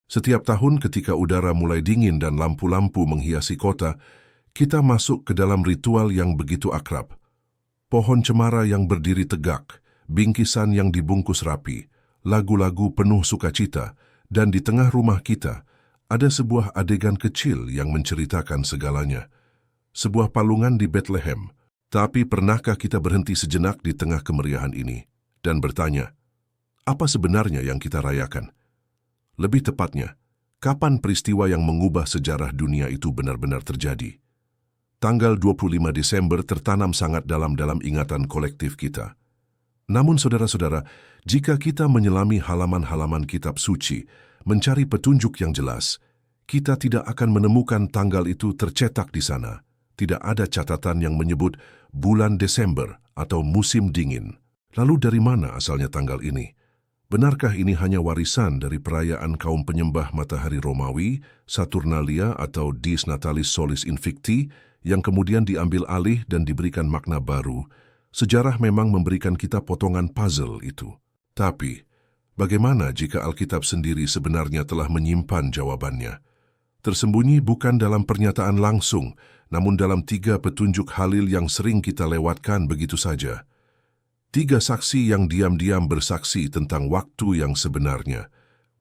Setiap tahun ketika udara mulai dingin dan lampu-lampu menghiasi kota, kita masuk ke dalam ritual yang begitu akrab. Pohon cemara yang berdiri tegak, bingkisan yang dibungkus rapi, lagu-lagu penuh sukacita, dan di tengah rumah kita ada sebuah adegan kecil yang menceritakan segalanya. Sebuah palungan di Bethlehem. Tapi pernahkah kita berhenti sejenak di tengah kemeriahan ini dan bertanya, apa sebenarnya yang kita rayakan? Lebih tepatnya, kapan peristiwa yang mengubah sejarah dunia itu benar-benar terjadi? Tanggal 25 Desember tertanam sangat dalam ingatan kolektif kita. Namun saudara-saudara, jika kita menyelami halaman-halaman kitab suci, mencari petunjuk yang jelas, kita tidak akan menemukan tanggal itu tercetak di sana. Tidak ada catatan yang menyebut bulan Desember atau musim dingin. Lalu dari mana asalnya tanggal ini? Benarkah ini hanya warisan dari perayaan kaum penyembah matahari Romawi, Saturnalia atau Dies Natalis Solis Invicti, yang kemudian diambil alih dan diberikan makna baru? Sejarah memang memberikan kita potongan puzzle itu. Tapi, bagaimana jika Alkitab sendiri sebenarnya telah menyimpan jawabannya? Tersembunyi bukan dalam pernyataan langsung, namun dalam 3 petunjuk halil yang sering kita lewatkan begitu saja. 3 saksi yang diam-diam bersaksi tentang waktu yang sebenarnya.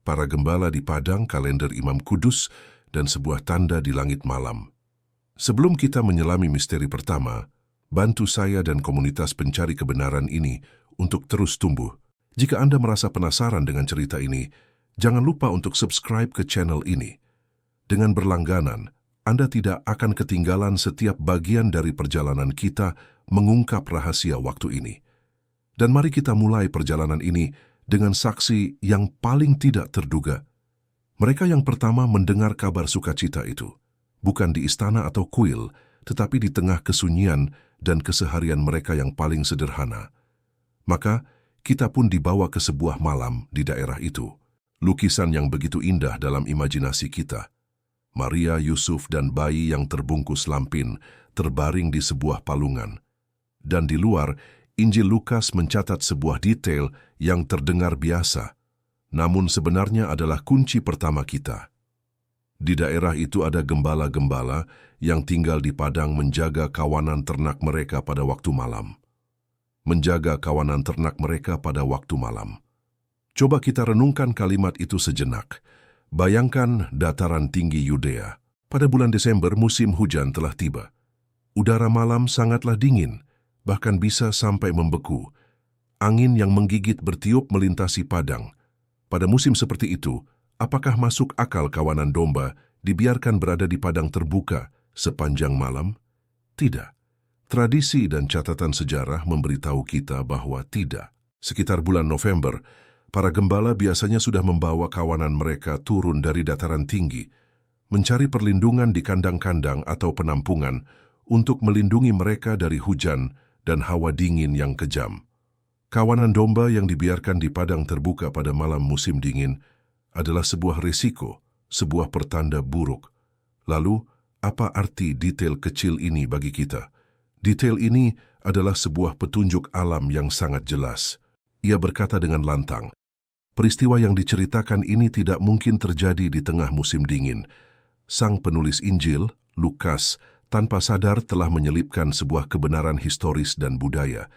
Para gembala di padang, kalender Imam Kudus, dan sebuah tanda di langit malam. Sebelum kita menyelami misteri pertama, bantu saya dan komunitas pencari kebenaran ini untuk terus tumbuh. Jika Anda merasa penasaran dengan cerita ini, jangan lupa untuk subscribe ke channel ini. Dengan berlangganan, Anda tidak akan ketinggalan setiap bagian dari perjalanan kita mengungkap rahasia waktu ini. Dan mari kita mulai perjalanan ini dengan saksi yang paling tidak terduga. Mereka yang pertama mendengar kabar sukacita itu, bukan di istana atau kuil, tetapi di tengah kesunyian dan keseharian mereka yang paling sederhana. Maka, kita pun dibawa ke sebuah malam di daerah itu. Lukisan yang begitu indah dalam imajinasi kita. Maria, Yusuf, dan bayi yang terbungkus lampin terbaring di sebuah palungan. Dan di luar, Injil Lukas mencatat sebuah detail yang terdengar biasa, namun sebenarnya adalah kunci pertama kita. Di daerah itu ada gembala-gembala yang tinggal di padang menjaga kawanan ternak mereka pada waktu malam. Menjaga kawanan ternak mereka pada waktu malam. Coba kita renungkan kalimat itu sejenak. Bayangkan dataran tinggi Yudea. Pada bulan Desember musim hujan telah tiba. Udara malam sangatlah dingin, bahkan bisa sampai membeku. Angin yang menggigit bertiup melintasi padang. Pada musim seperti itu, apakah masuk akal kawanan domba dibiarkan berada di padang terbuka sepanjang malam? Tidak. Tradisi dan catatan sejarah memberitahu kita bahwa tidak. Sekitar bulan November, para gembala biasanya sudah membawa kawanan mereka turun dari dataran tinggi, mencari perlindungan di kandang-kandang atau penampungan untuk melindungi mereka dari hujan dan hawa dingin yang kejam. Kawanan domba yang dibiarkan di padang terbuka pada malam musim dingin adalah sebuah risiko, sebuah pertanda buruk. Lalu, apa arti detail kecil ini bagi kita? Detail ini adalah sebuah petunjuk alam yang sangat jelas. Ia berkata dengan lantang, peristiwa yang diceritakan ini tidak mungkin terjadi di tengah musim dingin. Sang penulis Injil, Lukas, tanpa sadar telah menyelipkan sebuah kebenaran historis dan budaya.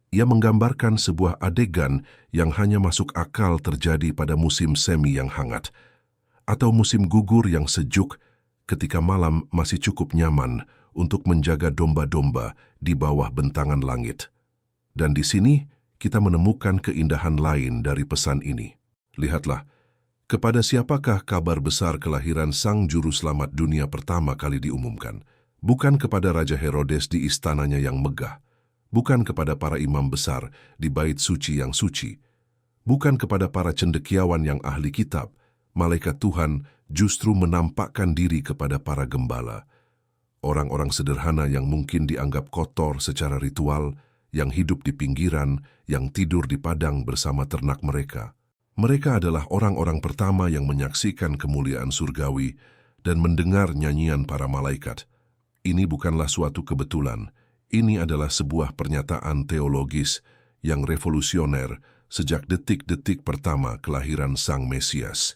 Ia menggambarkan sebuah adegan yang hanya masuk akal terjadi pada musim semi yang hangat, atau musim gugur yang sejuk ketika malam masih cukup nyaman untuk menjaga domba-domba di bawah bentangan langit. Dan di sini, kita menemukan keindahan lain dari pesan ini. Lihatlah, kepada siapakah kabar besar kelahiran Sang Juru Selamat dunia pertama kali diumumkan? Bukan kepada Raja Herodes di istananya yang megah, bukan kepada para imam besar di bait suci yang suci, bukan kepada para cendekiawan yang ahli kitab. Malaikat Tuhan justru menampakkan diri kepada para gembala. Orang-orang sederhana yang mungkin dianggap kotor secara ritual, yang hidup di pinggiran, yang tidur di padang bersama ternak mereka. Mereka adalah orang-orang pertama yang menyaksikan kemuliaan surgawi dan mendengar nyanyian para malaikat. Ini bukanlah suatu kebetulan. Ini adalah sebuah pernyataan teologis yang revolusioner sejak detik-detik pertama kelahiran Sang Mesias.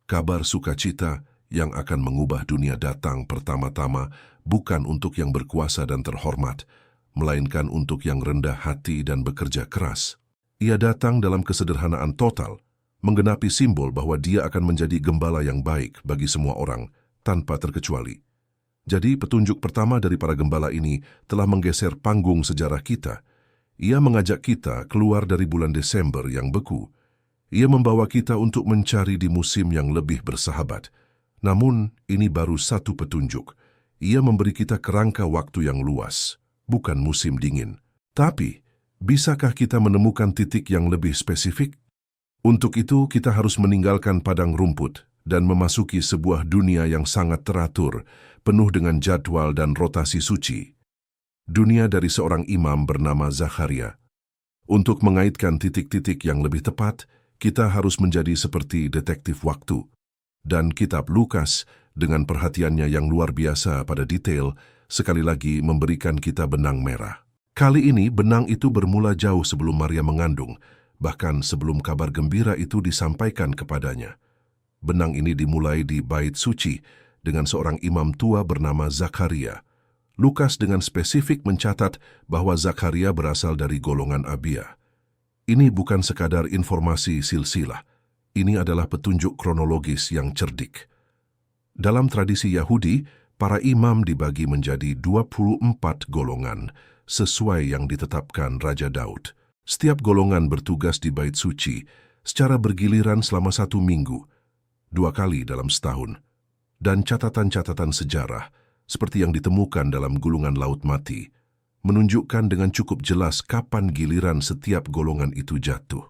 Kabar sukacita yang akan mengubah dunia datang pertama-tama bukan untuk yang berkuasa dan terhormat, melainkan untuk yang rendah hati dan bekerja keras. Ia datang dalam kesederhanaan total, menggenapi simbol bahwa dia akan menjadi gembala yang baik bagi semua orang, tanpa terkecuali. Jadi petunjuk pertama dari para gembala ini telah menggeser panggung sejarah kita. Ia mengajak kita keluar dari bulan Desember yang beku. Ia membawa kita untuk mencari di musim yang lebih bersahabat. Namun, ini baru satu petunjuk. Ia memberi kita kerangka waktu yang luas, bukan musim dingin. Tapi, bisakah kita menemukan titik yang lebih spesifik? Untuk itu, kita harus meninggalkan padang rumput dan memasuki sebuah dunia yang sangat teratur, penuh dengan jadwal dan rotasi suci. Dunia dari seorang imam bernama Zakharia. Untuk mengaitkan titik-titik yang lebih tepat, kita harus menjadi seperti detektif waktu. Dan kitab Lukas, dengan perhatiannya yang luar biasa pada detail, sekali lagi memberikan kita benang merah. Kali ini benang itu bermula jauh sebelum Maria mengandung, bahkan sebelum kabar gembira itu disampaikan kepadanya. Benang ini dimulai di Bait Suci dengan seorang imam tua bernama Zakharia. Lukas dengan spesifik mencatat bahwa Zakharia berasal dari golongan Abia. Ini bukan sekadar informasi silsilah. Ini adalah petunjuk kronologis yang cerdik. Dalam tradisi Yahudi, para imam dibagi menjadi 24 golongan, sesuai yang ditetapkan Raja Daud. Setiap golongan bertugas di Bait Suci secara bergiliran selama 1 minggu, 2 kali dalam setahun. Dan catatan-catatan sejarah, seperti yang ditemukan dalam gulungan Laut Mati, menunjukkan dengan cukup jelas kapan giliran setiap golongan itu jatuh.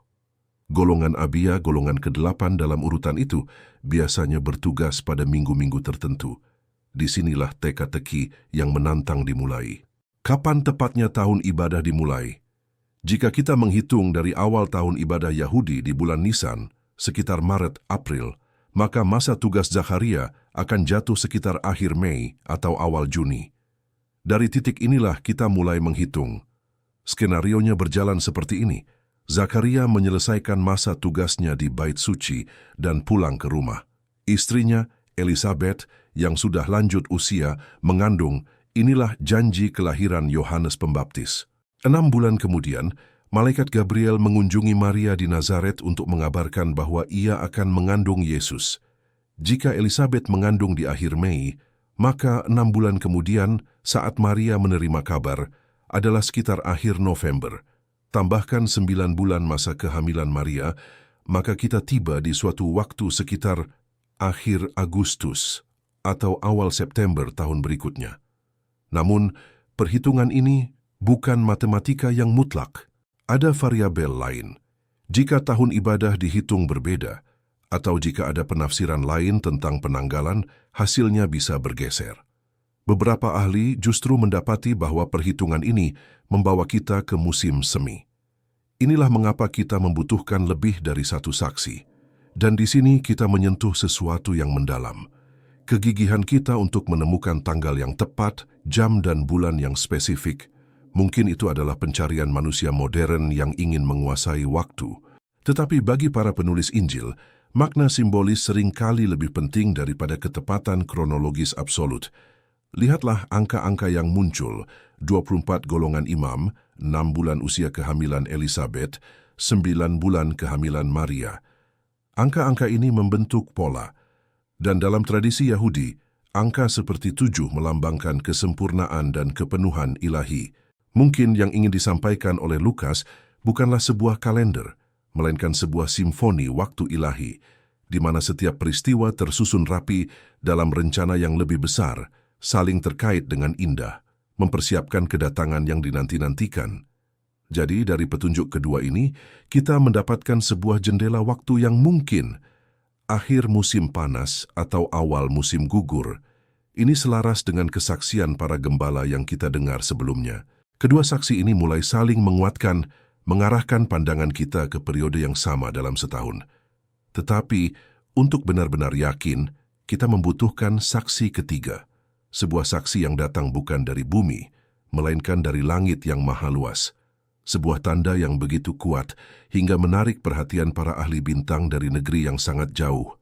Golongan Abia, golongan ke-8 dalam urutan itu, biasanya bertugas pada minggu-minggu tertentu. Disinilah teka-teki yang menantang dimulai. Kapan tepatnya tahun ibadah dimulai? Jika kita menghitung dari awal tahun ibadah Yahudi di bulan Nisan, sekitar Maret-April, maka masa tugas Zakharia akan jatuh sekitar akhir Mei atau awal Juni. Dari titik inilah kita mulai menghitung. Skenarionya berjalan seperti ini. Zakharia menyelesaikan masa tugasnya di Bait Suci dan pulang ke rumah. Istrinya, Elisabeth, yang sudah lanjut usia, mengandung. Inilah janji kelahiran Yohanes Pembaptis. 6 bulan kemudian, Malaikat Gabriel mengunjungi Maria di Nazaret untuk mengabarkan bahwa ia akan mengandung Yesus. Jika Elisabeth mengandung di akhir Mei, maka 6 bulan kemudian saat Maria menerima kabar adalah sekitar akhir November. Tambahkan 9 bulan masa kehamilan Maria, maka kita tiba di suatu waktu sekitar akhir Agustus atau awal September tahun berikutnya. Namun, perhitungan ini bukan matematika yang mutlak. Ada variabel lain. Jika tahun ibadah dihitung berbeda, atau jika ada penafsiran lain tentang penanggalan, hasilnya bisa bergeser. Beberapa ahli justru mendapati bahwa perhitungan ini membawa kita ke musim semi. Inilah mengapa kita membutuhkan lebih dari satu saksi. Dan di sini kita menyentuh sesuatu yang mendalam. Kegigihan kita untuk menemukan tanggal yang tepat, jam dan bulan yang spesifik. Mungkin itu adalah pencarian manusia modern yang ingin menguasai waktu. Tetapi bagi para penulis Injil, makna simbolis seringkali lebih penting daripada ketepatan kronologis absolut. Lihatlah angka-angka yang muncul, 24 golongan imam, 6 bulan usia kehamilan Elisabeth, 9 bulan kehamilan Maria. Angka-angka ini membentuk pola. Dan dalam tradisi Yahudi, angka seperti 7 melambangkan kesempurnaan dan kepenuhan ilahi. Mungkin yang ingin disampaikan oleh Lukas bukanlah sebuah kalender, melainkan sebuah simfoni waktu ilahi, di mana setiap peristiwa tersusun rapi dalam rencana yang lebih besar, saling terkait dengan indah, mempersiapkan kedatangan yang dinanti-nantikan. Jadi dari petunjuk kedua ini, kita mendapatkan sebuah jendela waktu yang mungkin akhir musim panas atau awal musim gugur. Ini selaras dengan kesaksian para gembala yang kita dengar sebelumnya. Kedua saksi ini mulai saling menguatkan, mengarahkan pandangan kita ke periode yang sama dalam setahun. Tetapi, untuk benar-benar yakin, kita membutuhkan saksi ketiga. Sebuah saksi yang datang bukan dari bumi, melainkan dari langit yang maha luas. Sebuah tanda yang begitu kuat hingga menarik perhatian para ahli bintang dari negeri yang sangat jauh.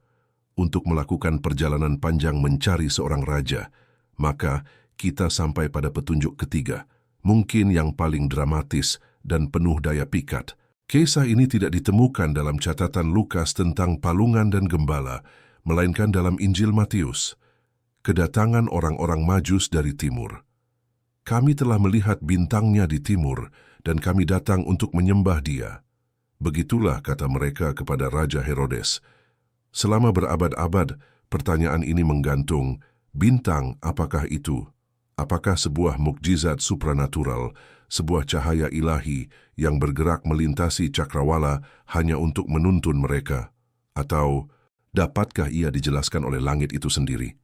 untuk melakukan perjalanan panjang mencari seorang raja, maka kita sampai pada petunjuk ketiga, mungkin yang paling dramatis dan penuh daya pikat. Kisah ini tidak ditemukan dalam catatan Lukas tentang palungan dan gembala, melainkan dalam Injil Matius. Kedatangan orang-orang Majus dari timur. Kami telah melihat bintangnya di timur, dan kami datang untuk menyembah dia. Begitulah kata mereka kepada Raja Herodes. Selama berabad-abad, pertanyaan ini menggantung, bintang apakah itu? Apakah sebuah mukjizat supranatural, sebuah cahaya ilahi yang bergerak melintasi cakrawala hanya untuk menuntun mereka? Atau dapatkah ia dijelaskan oleh langit itu sendiri?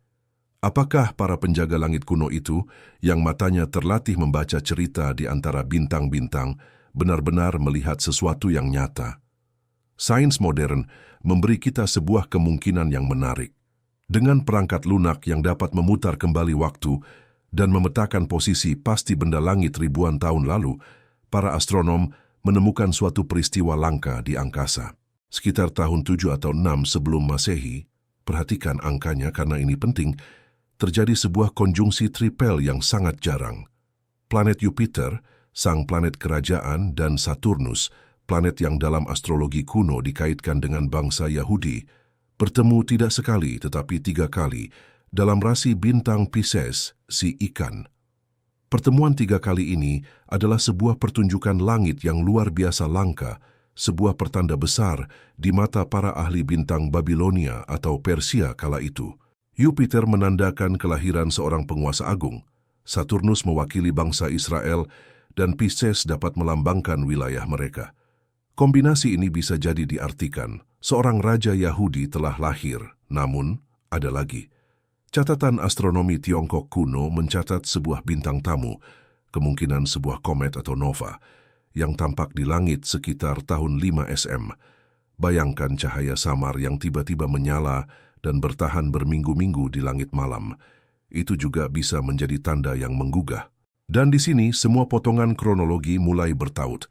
Apakah para penjaga langit kuno itu, yang matanya terlatih membaca cerita di antara bintang-bintang, benar-benar melihat sesuatu yang nyata? Sains modern memberi kita sebuah kemungkinan yang menarik. Dengan perangkat lunak yang dapat memutar kembali waktu dan memetakan posisi pasti benda langit ribuan tahun lalu, para astronom menemukan suatu peristiwa langka di angkasa. Sekitar tahun 7 atau 6 sebelum Masehi, perhatikan angkanya karena ini penting, terjadi sebuah konjungsi tripel yang sangat jarang. Planet Jupiter, sang planet kerajaan, dan Saturnus, planet yang dalam astrologi kuno dikaitkan dengan bangsa Yahudi, bertemu tidak sekali tetapi 3 kali dalam rasi bintang Pisces, si ikan. Pertemuan 3 kali ini adalah sebuah pertunjukan langit yang luar biasa langka, sebuah pertanda besar di mata para ahli bintang Babilonia atau Persia kala itu. Jupiter menandakan kelahiran seorang penguasa agung, Saturnus mewakili bangsa Israel, dan Pisces dapat melambangkan wilayah mereka. Kombinasi ini bisa jadi diartikan, seorang raja Yahudi telah lahir, namun ada lagi. Catatan astronomi Tiongkok kuno mencatat sebuah bintang tamu, kemungkinan sebuah komet atau nova, yang tampak di langit sekitar tahun 5 SM. Bayangkan cahaya samar yang tiba-tiba menyala dan bertahan berminggu-minggu di langit malam. Itu juga bisa menjadi tanda yang menggugah. Dan di sini semua potongan kronologi mulai bertaut.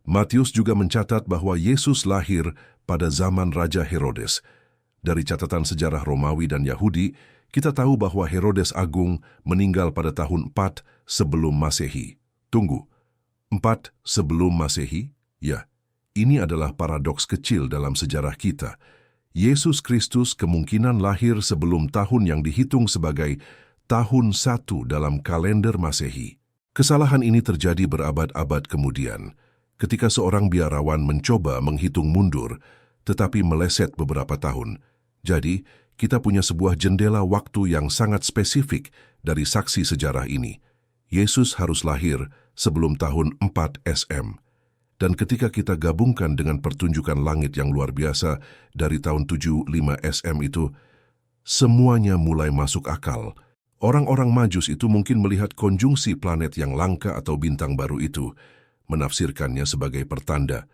Matius juga mencatat bahwa Yesus lahir pada zaman Raja Herodes. Dari catatan sejarah Romawi dan Yahudi, kita tahu bahwa Herodes Agung meninggal pada tahun 4 sebelum Masehi. Tunggu, 4 sebelum Masehi? Ya, ini adalah paradoks kecil dalam sejarah kita. Yesus Kristus kemungkinan lahir sebelum tahun yang dihitung sebagai tahun 1 dalam kalender Masehi. Kesalahan ini terjadi berabad-abad kemudian, ketika seorang biarawan mencoba menghitung mundur, tetapi meleset beberapa tahun. Jadi, kita punya sebuah jendela waktu yang sangat spesifik dari saksi sejarah ini. Yesus harus lahir sebelum tahun 4 SM. Dan ketika kita gabungkan dengan pertunjukan langit yang luar biasa dari tahun 75 SM itu, semuanya mulai masuk akal. Orang-orang Majus itu mungkin melihat konjungsi planet yang langka atau bintang baru itu, menafsirkannya sebagai pertanda,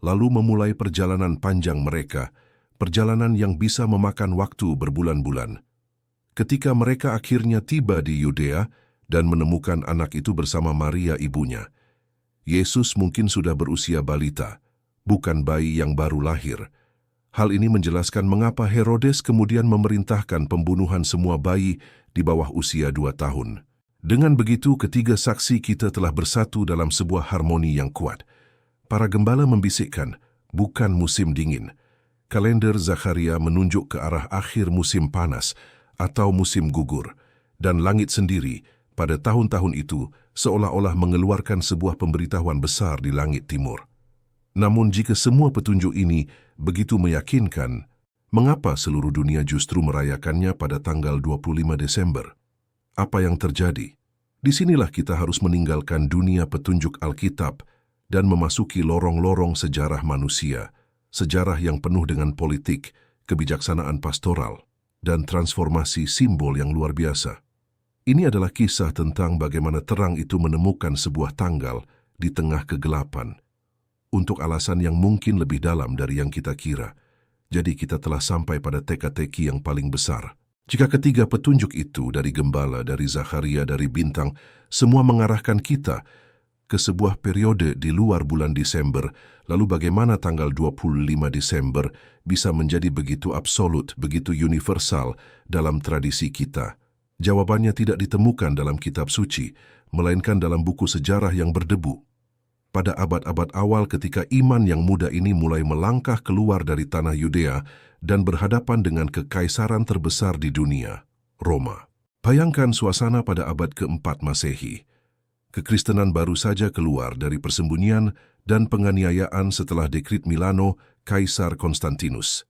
lalu memulai perjalanan panjang mereka, perjalanan yang bisa memakan waktu berbulan-bulan. Ketika mereka akhirnya tiba di Yudea dan menemukan anak itu bersama Maria ibunya, Yesus mungkin sudah berusia balita, bukan bayi yang baru lahir. Hal ini menjelaskan mengapa Herodes kemudian memerintahkan pembunuhan semua bayi di bawah usia 2 tahun. Dengan begitu, ketiga saksi kita telah bersatu dalam sebuah harmoni yang kuat. Para gembala membisikkan, bukan musim dingin. Kalender Zakaria menunjuk ke arah akhir musim panas atau musim gugur, dan langit sendiri pada tahun-tahun itu seolah-olah mengeluarkan sebuah pemberitahuan besar di langit timur. Namun jika semua petunjuk ini begitu meyakinkan, mengapa seluruh dunia justru merayakannya pada tanggal 25 Desember? Apa yang terjadi? Disinilah kita harus meninggalkan dunia petunjuk Alkitab dan memasuki lorong-lorong sejarah manusia, sejarah yang penuh dengan politik, kebijaksanaan pastoral, dan transformasi simbol yang luar biasa. Ini adalah kisah tentang bagaimana terang itu menemukan sebuah tanggal di tengah kegelapan, untuk alasan yang mungkin lebih dalam dari yang kita kira. Jadi kita telah sampai pada teka-teki yang paling besar. Jika ketiga petunjuk itu dari gembala, dari Zakaria, dari bintang, semua mengarahkan kita, ke sebuah periode di luar bulan Desember, lalu bagaimana tanggal 25 Desember bisa menjadi begitu absolut, begitu universal dalam tradisi kita? Jawabannya tidak ditemukan dalam kitab suci, melainkan dalam buku sejarah yang berdebu. Pada abad-abad awal ketika iman yang muda ini mulai melangkah keluar dari tanah Yudea dan berhadapan dengan kekaisaran terbesar di dunia, Roma. Bayangkan suasana pada abad keempat Masehi. Kekristenan baru saja keluar dari persembunyian dan penganiayaan setelah dekrit Milano Kaisar Konstantinus.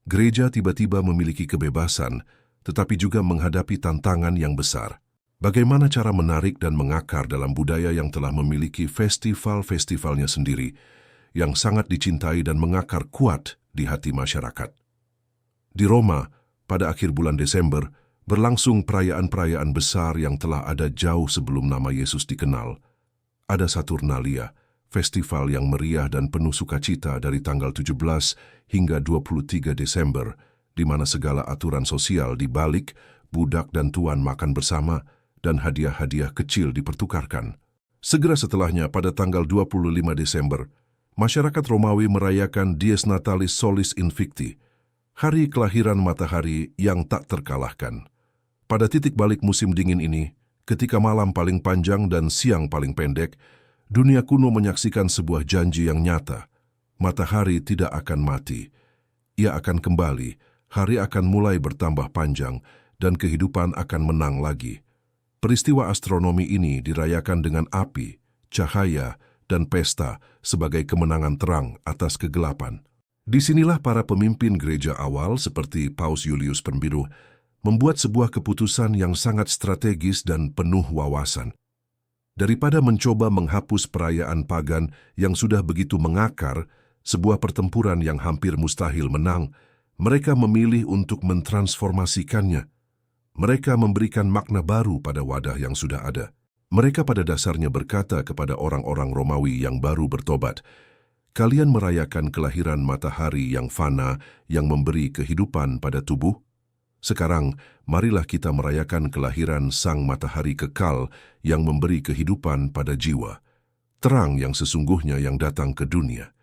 Gereja tiba-tiba memiliki kebebasan, tetapi juga menghadapi tantangan yang besar. Bagaimana cara menarik dan mengakar dalam budaya yang telah memiliki festival-festivalnya sendiri, yang sangat dicintai dan mengakar kuat di hati masyarakat. Di Roma, pada akhir bulan Desember, berlangsung perayaan-perayaan besar yang telah ada jauh sebelum nama Yesus dikenal. Ada Saturnalia, festival yang meriah dan penuh sukacita dari tanggal 17 hingga 23 Desember, di mana segala aturan sosial dibalik, budak dan tuan makan bersama, dan hadiah-hadiah kecil dipertukarkan. Segera setelahnya, pada tanggal 25 Desember, masyarakat Romawi merayakan Dies Natalis Solis Invicti, hari kelahiran matahari yang tak terkalahkan. Pada titik balik musim dingin ini, ketika malam paling panjang dan siang paling pendek, dunia kuno menyaksikan sebuah janji yang nyata. Matahari tidak akan mati. Ia akan kembali, hari akan mulai bertambah panjang, dan kehidupan akan menang lagi. Peristiwa astronomi ini dirayakan dengan api, cahaya, dan pesta sebagai kemenangan terang atas kegelapan. Disinilah para pemimpin gereja awal seperti Paus Julius Pembiru membuat sebuah keputusan yang sangat strategis dan penuh wawasan. Daripada mencoba menghapus perayaan pagan yang sudah begitu mengakar, sebuah pertempuran yang hampir mustahil menang, mereka memilih untuk mentransformasikannya. Mereka memberikan makna baru pada wadah yang sudah ada. Mereka pada dasarnya berkata kepada orang-orang Romawi yang baru bertobat, "Kalian merayakan kelahiran matahari yang fana yang memberi kehidupan pada tubuh? Sekarang, marilah kita merayakan kelahiran sang matahari kekal yang memberi kehidupan pada jiwa. Terang yang sesungguhnya yang datang ke dunia."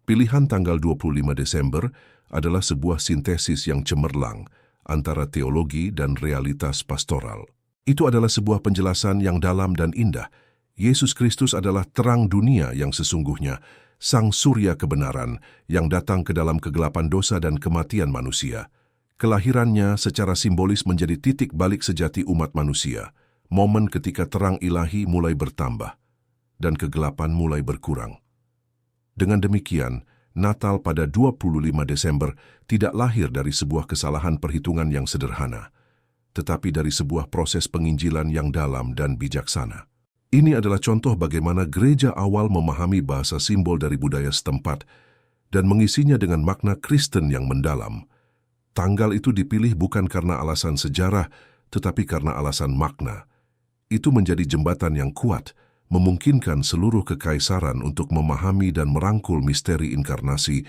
Pilihan tanggal 25 Desember adalah sebuah sintesis yang cemerlang antara teologi dan realitas pastoral. Itu adalah sebuah penjelasan yang dalam dan indah. Yesus Kristus adalah terang dunia yang sesungguhnya, sang surya kebenaran yang datang ke dalam kegelapan dosa dan kematian manusia. Kelahirannya secara simbolis menjadi titik balik sejati umat manusia, momen ketika terang ilahi mulai bertambah dan kegelapan mulai berkurang. Dengan demikian, Natal pada 25 Desember tidak lahir dari sebuah kesalahan perhitungan yang sederhana, tetapi dari sebuah proses penginjilan yang dalam dan bijaksana. Ini adalah contoh bagaimana gereja awal memahami bahasa simbol dari budaya setempat dan mengisinya dengan makna Kristen yang mendalam. Tanggal itu dipilih bukan karena alasan sejarah, tetapi karena alasan makna. Itu menjadi jembatan yang kuat, memungkinkan seluruh kekaisaran untuk memahami dan merangkul misteri inkarnasi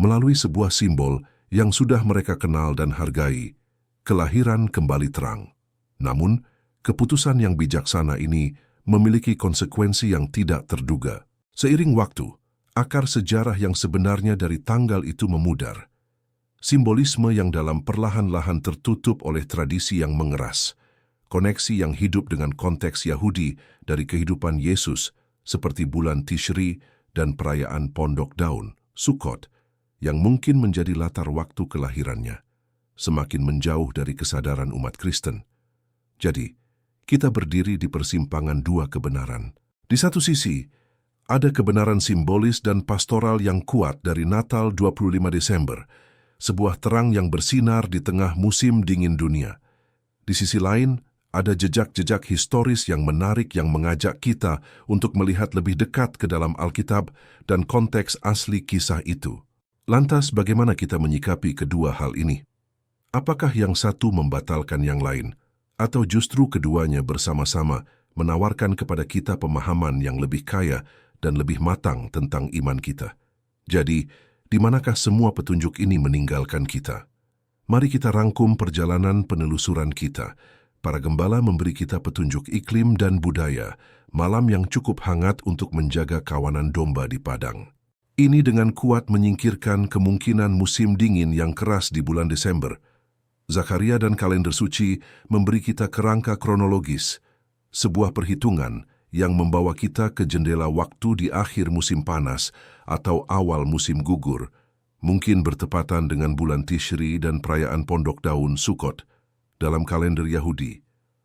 melalui sebuah simbol yang sudah mereka kenal dan hargai, kelahiran kembali terang. Namun, keputusan yang bijaksana ini memiliki konsekuensi yang tidak terduga. Seiring waktu, akar sejarah yang sebenarnya dari tanggal itu memudar. Simbolisme yang dalam perlahan-lahan tertutup oleh tradisi yang mengeras, koneksi yang hidup dengan konteks Yahudi dari kehidupan Yesus seperti bulan Tishri dan perayaan Pondok Daun, Sukkot, yang mungkin menjadi latar waktu kelahirannya, semakin menjauh dari kesadaran umat Kristen. Jadi, kita berdiri di persimpangan dua kebenaran. Di satu sisi, ada kebenaran simbolis dan pastoral yang kuat dari Natal 25 Desember, sebuah terang yang bersinar di tengah musim dingin dunia. Di sisi lain, ada jejak-jejak historis yang menarik yang mengajak kita untuk melihat lebih dekat ke dalam Alkitab dan konteks asli kisah itu. Lantas, bagaimana kita menyikapi kedua hal ini? Apakah yang satu membatalkan yang lain, atau justru keduanya bersama-sama menawarkan kepada kita pemahaman yang lebih kaya dan lebih matang tentang iman kita? Jadi, di manakah semua petunjuk ini meninggalkan kita? Mari kita rangkum perjalanan penelusuran kita para gembala memberi kita petunjuk iklim dan budaya, malam yang cukup hangat untuk menjaga kawanan domba di padang. Ini dengan kuat menyingkirkan kemungkinan musim dingin yang keras di bulan Desember. Zakaria dan kalender suci memberi kita kerangka kronologis, sebuah perhitungan yang membawa kita ke jendela waktu di akhir musim panas atau awal musim gugur, mungkin bertepatan dengan bulan Tishri dan perayaan Pondok Daun Sukkot dalam kalender Yahudi.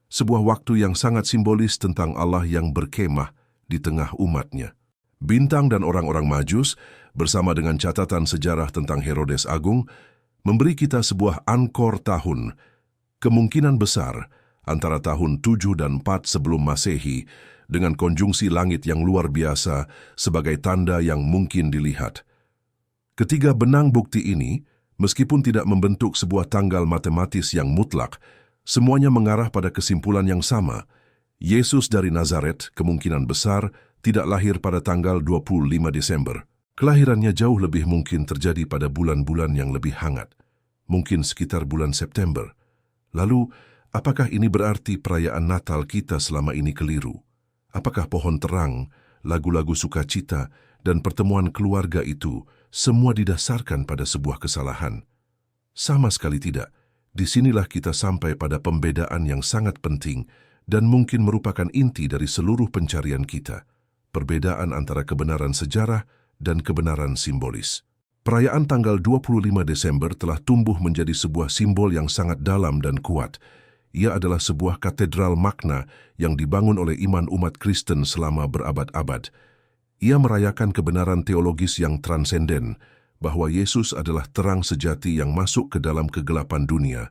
Sebuah waktu yang sangat simbolis tentang Allah yang berkemah di tengah umatnya. Bintang dan orang-orang Majus bersama dengan catatan sejarah tentang Herodes Agung memberi kita sebuah angkor tahun, kemungkinan besar antara tahun 7 dan 4 sebelum Masehi, dengan konjungsi langit yang luar biasa sebagai tanda yang mungkin dilihat. Ketiga benang bukti ini, meskipun tidak membentuk sebuah tanggal matematis yang mutlak, semuanya mengarah pada kesimpulan yang sama. Yesus dari Nazaret kemungkinan besar tidak lahir pada tanggal 25 Desember. Kelahirannya jauh lebih mungkin terjadi pada bulan-bulan yang lebih hangat, mungkin sekitar bulan September. Lalu, apakah ini berarti perayaan Natal kita selama ini keliru? Apakah pohon terang, lagu-lagu sukacita, dan pertemuan keluarga itu semua didasarkan pada sebuah kesalahan? Sama sekali tidak. Disinilah kita sampai pada pembedaan yang sangat penting dan mungkin merupakan inti dari seluruh pencarian kita. Perbedaan antara kebenaran sejarah dan kebenaran simbolis. Perayaan tanggal 25 Desember telah tumbuh menjadi sebuah simbol yang sangat dalam dan kuat. Ia adalah sebuah katedral makna yang dibangun oleh iman umat Kristen selama berabad-abad. Ia merayakan kebenaran teologis yang transenden, bahwa Yesus adalah terang sejati yang masuk ke dalam kegelapan dunia,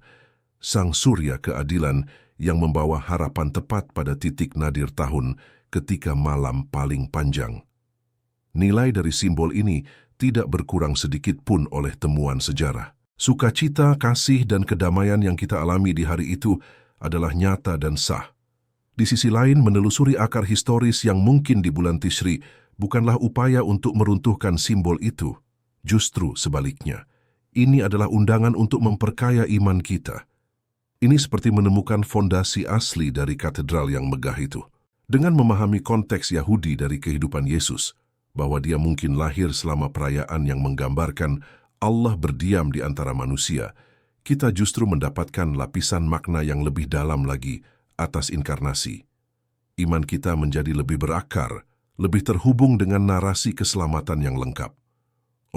sang surya keadilan yang membawa harapan tepat pada titik nadir tahun ketika malam paling panjang. Nilai dari simbol ini tidak berkurang sedikit pun oleh temuan sejarah. Sukacita, kasih, dan kedamaian yang kita alami di hari itu adalah nyata dan sah. Di sisi lain, menelusuri akar historis yang mungkin di bulan Tishri bukanlah upaya untuk meruntuhkan simbol itu. Justru sebaliknya, ini adalah undangan untuk memperkaya iman kita. Ini seperti menemukan fondasi asli dari katedral yang megah itu. Dengan memahami konteks Yahudi dari kehidupan Yesus, bahwa dia mungkin lahir selama perayaan yang menggambarkan Allah berdiam di antara manusia, kita justru mendapatkan lapisan makna yang lebih dalam lagi atas inkarnasi. Iman kita menjadi lebih berakar, lebih terhubung dengan narasi keselamatan yang lengkap.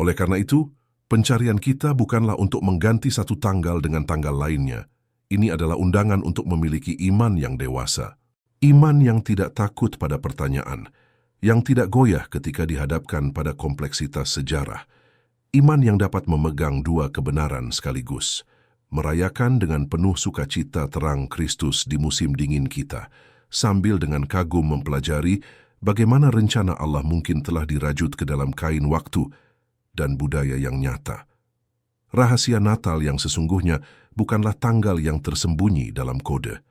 Oleh karena itu, pencarian kita bukanlah untuk mengganti satu tanggal dengan tanggal lainnya. Ini adalah undangan untuk memiliki iman yang dewasa. Iman yang tidak takut pada pertanyaan, yang tidak goyah ketika dihadapkan pada kompleksitas sejarah. Iman yang dapat memegang dua kebenaran sekaligus, merayakan dengan penuh sukacita terang Kristus di musim dingin kita, sambil dengan kagum mempelajari bagaimana rencana Allah mungkin telah dirajut ke dalam kain waktu dan budaya yang nyata. Rahasia Natal yang sesungguhnya bukanlah tanggal yang tersembunyi dalam kode.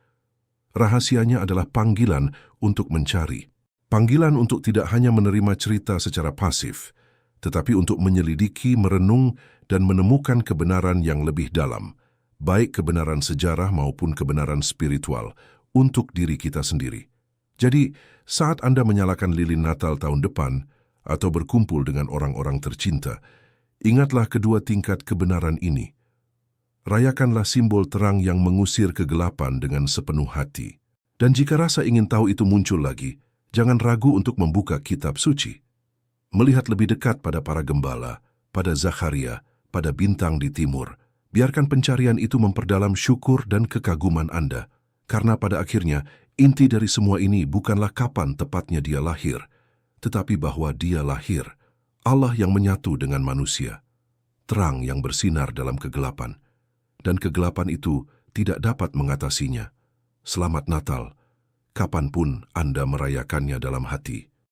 Rahasianya adalah panggilan untuk mencari. Panggilan untuk tidak hanya menerima cerita secara pasif, tetapi untuk menyelidiki, merenung, dan menemukan kebenaran yang lebih dalam, baik kebenaran sejarah maupun kebenaran spiritual, untuk diri kita sendiri. Jadi, saat Anda menyalakan lilin Natal tahun depan, atau berkumpul dengan orang-orang tercinta, ingatlah kedua tingkat kebenaran ini. Rayakanlah simbol terang yang mengusir kegelapan dengan sepenuh hati. Dan jika rasa ingin tahu itu muncul lagi, jangan ragu untuk membuka kitab suci. Melihat lebih dekat pada para gembala, pada Zakaria, pada bintang di timur. Biarkan pencarian itu memperdalam syukur dan kekaguman Anda. Karena pada akhirnya, inti dari semua ini bukanlah kapan tepatnya dia lahir, tetapi bahwa dia lahir, Allah yang menyatu dengan manusia, terang yang bersinar dalam kegelapan, dan kegelapan itu tidak dapat mengatasinya. Selamat Natal, kapanpun Anda merayakannya dalam hati.